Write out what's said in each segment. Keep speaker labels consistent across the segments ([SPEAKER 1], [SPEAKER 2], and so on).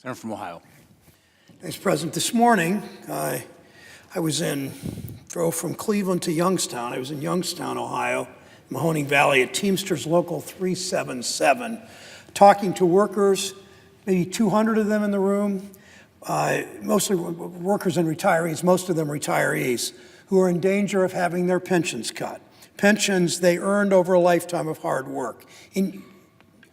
[SPEAKER 1] Senator from Ohio.
[SPEAKER 2] Thanks, President. This morning, I drove from Cleveland to Youngstown. I was in Youngstown, Ohio, Mahoning Valley at Teamsters Local 377, talking to workers, maybe 200 of them in the room, mostly workers and retirees, most of them retirees, who are in danger of having their pensions cut. Pensions they earned over a lifetime of hard work. And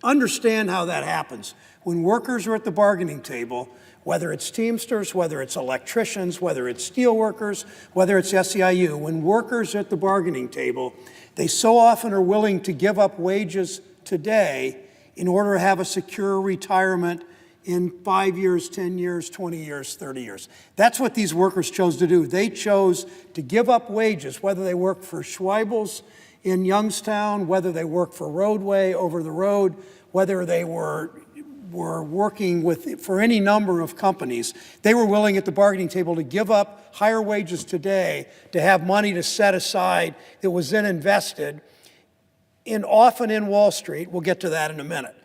[SPEAKER 2] understand how that happens. When workers are at the bargaining table, whether it's Teamsters, whether it's electricians, whether it's steel workers, whether it's SEIU, when workers are at the bargaining table, they so often are willing to give up wages today in order to have a secure retirement in 5 years, 10 years, 20 years, 30 years. That's what these workers chose to do. They chose to give up wages, whether they work for Schweibel's in Youngstown, whether they work for Roadway over the road, whether they were working for any number of companies. They were willing at the bargaining table to give up higher wages today to have money to set aside that was then invested often in Wall Street. We'll get to that in a minute.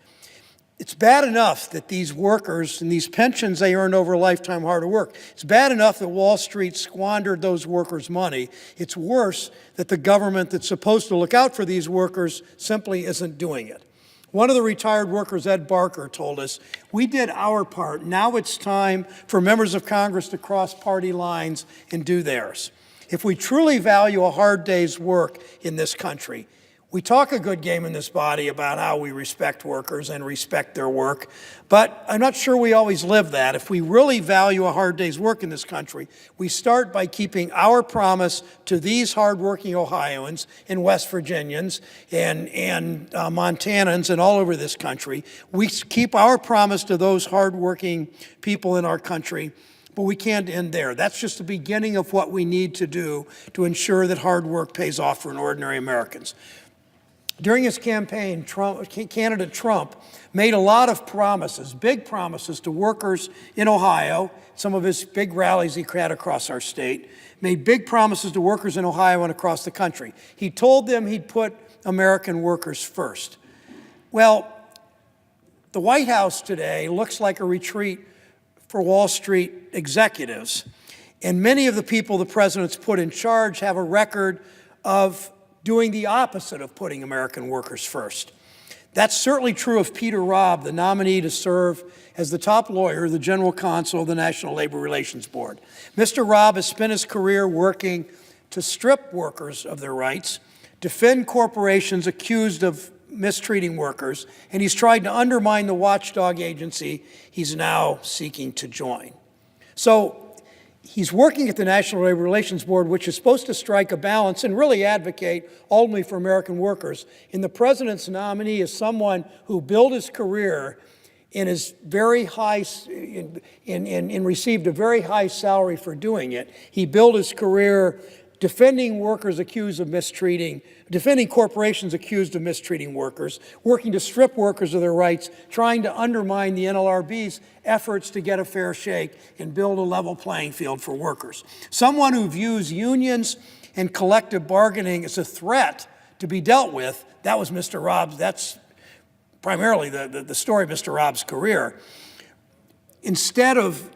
[SPEAKER 2] It's bad enough that these workers and these pensions they earned over a lifetime hard work, it's bad enough that Wall Street squandered those workers' money. It's worse that the government that's supposed to look out for these workers simply isn't doing it. One of the retired workers, Ed Barker, told us, "We did our part. Now it's time for members of Congress to cross party lines and do theirs." If we truly value a hard day's work in this country, we talk a good game in this body about how we respect workers and respect their work, but I'm not sure we always live that. If we really value a hard day's work in this country, we start by keeping our promise to these hardworking Ohioans and West Virginians and Montanans and all over this country. We keep our promise to those hardworking people in our country, but we can't end there. That's just the beginning of what we need to do to ensure that hard work pays off for ordinary Americans. During his campaign, candidate Trump made a lot of promises, big promises to workers in Ohio. Some of his big rallies he had across our state, made big promises to workers in Ohio and across the country. He told them he'd put American workers first. Well, the White House today looks like a retreat for Wall Street executives. And many of the people the president's put in charge have a record of doing the opposite of putting American workers first. That's certainly true of Peter Robb, the nominee to serve as the top lawyer, the General Counsel of the National Labor Relations Board. Mr. Robb has spent his career working to strip workers of their rights, defend corporations accused of mistreating workers, and he's tried to undermine the watchdog agency he's now seeking to join. So he's working at the National Labor Relations Board, which is supposed to strike a balance and really advocate ultimately for American workers. And the president's nominee is someone who built his career and is very high and received a very high salary for doing it. He built his career defending workers accused of defending corporations accused of mistreating workers, working to strip workers of their rights, trying to undermine the NLRB's efforts to get a fair shake and build a level playing field for workers. Someone who views unions and collective bargaining as a threat to be dealt with, that was Mr. Robb's, that's primarily the story of Mr. Robb's career. Instead of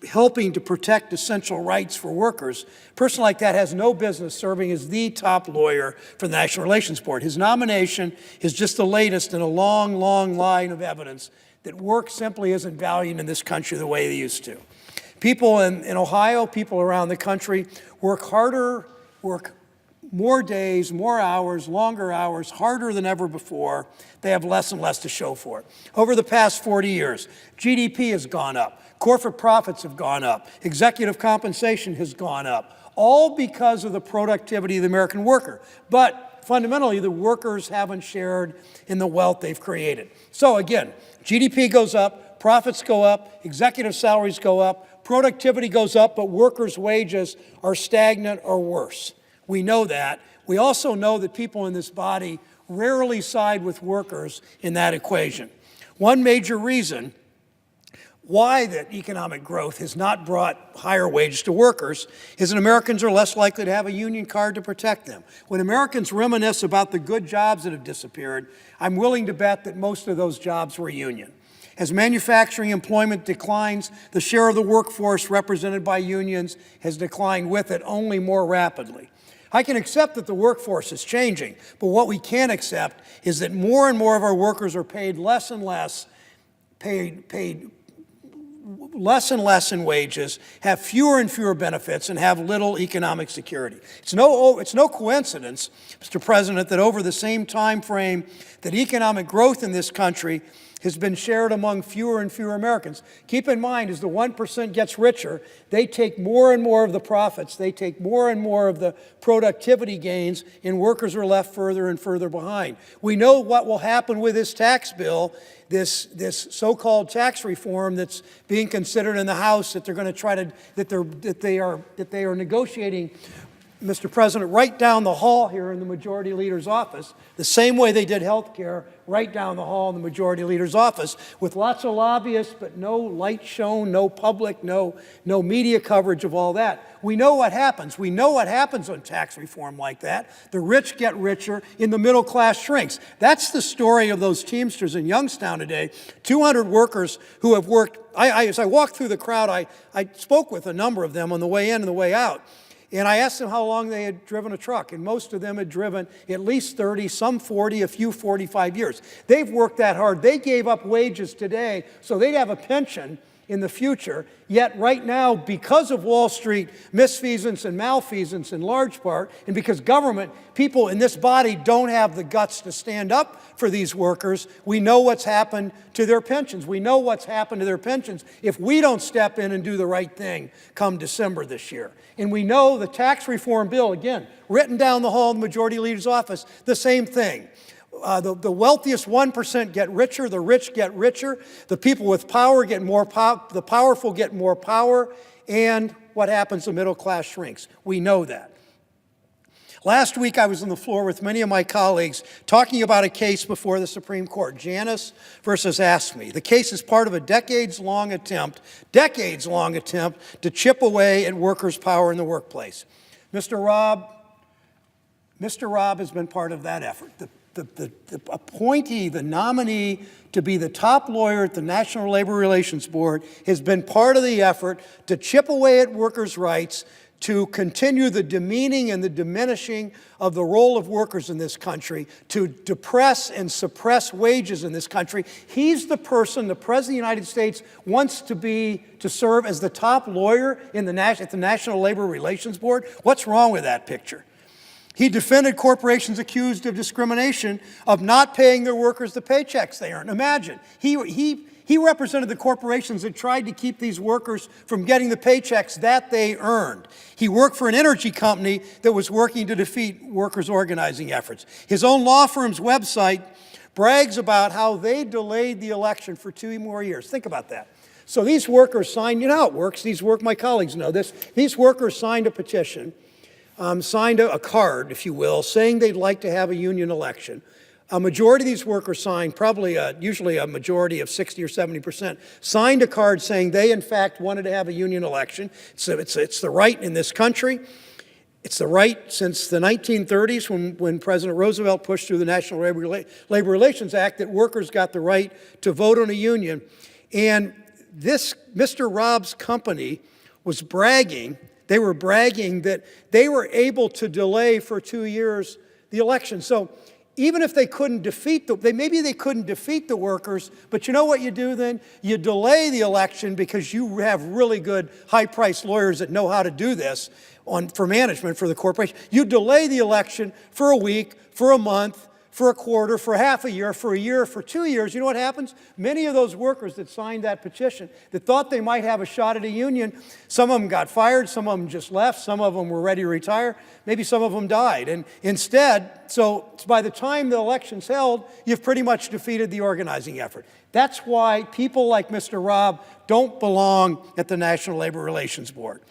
[SPEAKER 2] helping to protect essential rights for workers, a person like that has no business serving as the top lawyer for the National Relations Board. His nomination is just the latest in a long, long line of evidence that work simply isn't valued in this country the way they used to. People in Ohio, people around the country work harder, work more days, more hours, longer hours, harder than ever before. They have less and less to show for it. Over the past 40 years, GDP has gone up. Corporate profits have gone up. Executive compensation has gone up, all because of the productivity of the American worker. But fundamentally, the workers haven't shared in the wealth they've created. So again, GDP goes up, profits go up, executive salaries go up, productivity goes up, but workers' wages are stagnant or worse. We know that. We also know that people in this body rarely side with workers in that equation. One major reason why that economic growth has not brought higher wages to workers is that Americans are less likely to have a union card to protect them. When Americans reminisce about the good jobs that have disappeared, I'm willing to bet that most of those jobs were union. As manufacturing employment declines, the share of the workforce represented by unions has declined with it, only more rapidly. I can accept that the workforce is changing, but what we can't accept is that more and more of our workers are paid less and less, paid less and less in wages, have fewer and fewer benefits, and have little economic security. It's no coincidence, Mr. President, that over the same time frame that economic growth in this country has been shared among fewer and fewer Americans. Keep in mind, as the 1% gets richer, they take more and more of the profits, they take more and more of the productivity gains, and workers are left further and further behind. We know what will happen with this tax bill, this so-called tax reform that's being considered in the House, that they're going to try to, that they are negotiating, Mr. President, right down the hall here in the Majority Leader's office, the same way they did health care, right down the hall in the Majority Leader's office, with lots of lobbyists, but no light shown, no public, no media coverage of all that. We know what happens. We know what happens on tax reform like that. The rich get richer, and the middle class shrinks. That's the story of those Teamsters in Youngstown today. 200 workers who have worked. As I walked through the crowd, I spoke with a number of them on the way in and the way out. And I asked them how long they had driven a truck, and most of them had driven at least 30, some 40, a few 45 years. They've worked that hard. They gave up wages today so they'd have a pension in the future. Yet right now, because of Wall Street misfeasance and malfeasance in large part, and because government, people in this body don't have the guts to stand up for these workers, we know what's happened to their pensions. We know what's happened to their pensions if we don't step in and do the right thing come December this year. And we know the tax reform bill, again, written down the hall in the Majority Leader's office, the same thing. The wealthiest 1% get richer, the rich get richer, the people with power get more the powerful get more power, and what happens, the middle class shrinks. We know that. Last week, I was on the floor with many of my colleagues talking about a case before the Supreme Court, Janus versus AFSCME. The case is part of a decades-long attempt to chip away at workers' power in the workplace. Mr. Robb has been part of that effort. The appointee, the nominee to be the top lawyer at the National Labor Relations Board has been part of the effort to chip away at workers' rights, to continue the demeaning and the diminishing of the role of workers in this country, to depress and suppress wages in this country. He's the person the President of the United States wants to serve as the top lawyer at the National Labor Relations Board. What's wrong with that picture? He defended corporations accused of discrimination, of not paying their workers the paychecks they earn. Imagine, he represented the corporations that tried to keep these workers from getting the paychecks that they earned. He worked for an energy company that was working to defeat workers' organizing efforts. His own law firm's website brags about how they delayed the election for 2 more years. Think about that. So these workers signed, you know how it works, my colleagues know this, these workers signed a petition, signed a card, if you will, saying they'd like to have a union election. A majority of these workers signed, usually a majority of 60 or 70%, signed a card saying they, in fact, wanted to have a union election. It's the right in this country. It's the right since the 1930s when President Roosevelt pushed through the National Labor Relations Act that workers got the right to vote on a union. And this, Mr. Robb's company was bragging, they were bragging that they were able to delay for 2 years the election. So even if they couldn't defeat maybe they couldn't defeat the workers, but you know what you do then? You delay the election because you have really good high-priced lawyers that know how to do this for management, for the corporation. You delay the election for a week, for a month, for a quarter, for half a year, for 2 years. You know what happens? Many of those workers that signed that petition, that thought they might have a shot at a union, some of them got fired, some of them just left, some of them were ready to retire, maybe some of them died. And instead, so by the time the election's held, you've pretty much defeated the organizing effort. That's why people like Mr. Robb don't belong at the National Labor Relations Board.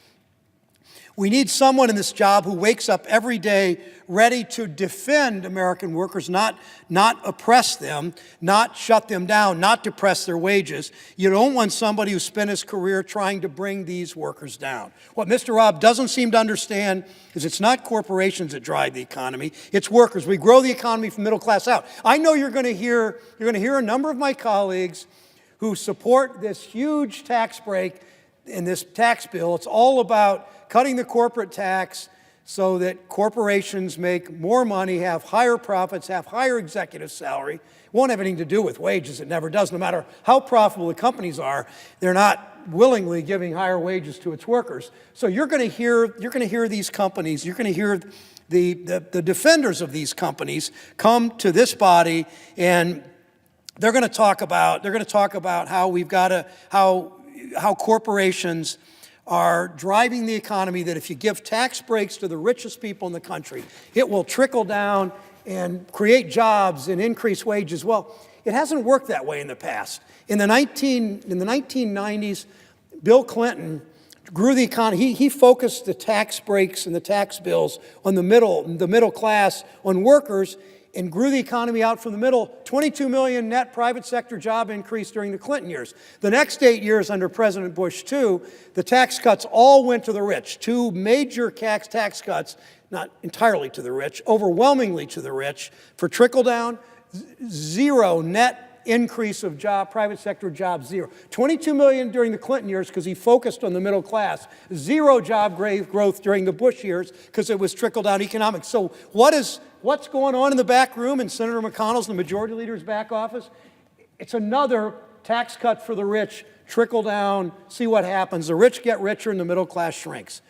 [SPEAKER 2] We need someone in this job who wakes up every day ready to defend American workers, not oppress them, not shut them down, not depress their wages. You don't want somebody who spent his career trying to bring these workers down. What Mr. Robb doesn't seem to understand is it's not corporations that drive the economy, it's workers. We grow the economy from middle class out. I know you're going to hear a number of my colleagues who support this huge tax break in this tax bill. It's all about cutting the corporate tax so that corporations make more money, have higher profits, have higher executive salary. It won't have anything to do with wages. It never does. No matter how profitable the companies are, they're not willingly giving higher wages to its workers. So you're going to hear these companies, you're going to hear the defenders of these companies come to this body, and they're going to talk about how corporations are driving the economy, that if you give tax breaks to the richest people in the country, it will trickle down and create jobs and increase wages. Well, it hasn't worked that way in the past. In the 1990s, Bill Clinton grew the economy. He focused the tax breaks and the tax bills on the middle class, on workers, and grew the economy out from the middle. 22 million net private sector job increase during the Clinton years. The next 8 years under President Bush II, the tax cuts all went to the rich. Two major tax cuts, not entirely to the rich, overwhelmingly to the rich. For trickle down, zero net increase of private sector jobs, zero. 22 million during the Clinton years because he focused on the middle class. Zero job growth during the Bush years because it was trickle down economics. So what's going on in the back room in Senator McConnell's, the majority leader's back office? It's another tax cut for the rich, trickle down, see what happens. The rich get richer and the middle class shrinks.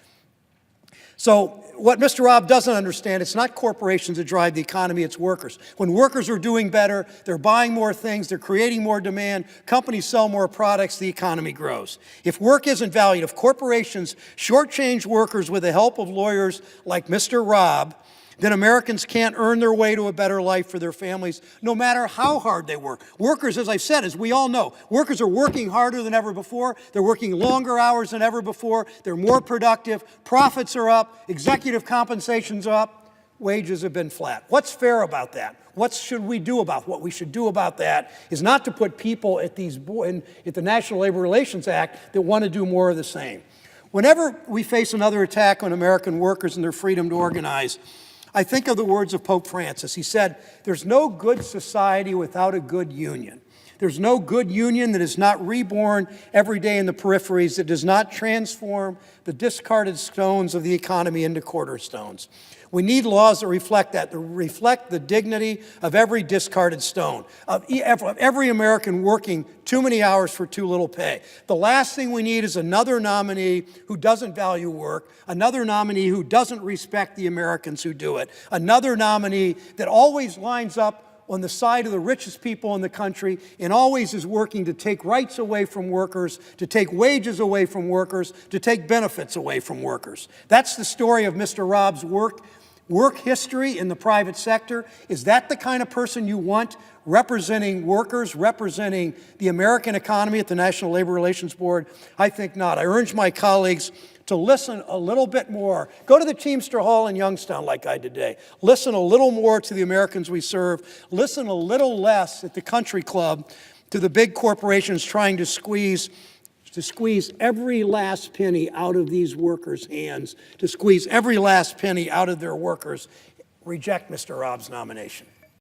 [SPEAKER 2] So what Mr. Robb doesn't understand, it's not corporations that drive the economy, it's workers. When workers are doing better, they're buying more things, they're creating more demand, companies sell more products, the economy grows. If work isn't valued, if corporations shortchange workers with the help of lawyers like Mr. Robb, then Americans can't earn their way to a better life for their families, no matter how hard they work. Workers, as I've said, as we all know, workers are working harder than ever before. They're working longer hours than ever before. They're more productive. Profits are up. Executive compensation's up. Wages have been flat. What's fair about that? What should we do about what we should do about that is not to put people at the National Labor Relations Act that want to do more of the same. Whenever we face another attack on American workers and their freedom to organize, I think of the words of Pope Francis. He said, "There's no good society without a good union. There's no good union that is not reborn every day in the peripheries, that does not transform the discarded stones of the economy into cornerstones." We need laws that reflect that reflect the dignity of every discarded stone, of every American working too many hours for too little pay. The last thing we need is another nominee who doesn't value work, another nominee who doesn't respect the Americans who do it, another nominee that always lines up on the side of the richest people in the country and always is working to take rights away from workers, to take wages away from workers, to take benefits away from workers. That's the story of Mr. Robb's work history in the private sector. Is that the kind of person you want representing workers, representing the American economy at the National Labor Relations Board? I think not. I urge my colleagues to listen a little bit more. Go to the Teamster Hall in Youngstown like I did today. Listen a little more to the Americans we serve. Listen a little less at the country club to the big corporations trying to squeeze every last penny out of these workers' hands, to squeeze every last penny out of their workers. Reject Mr. Robb's nomination.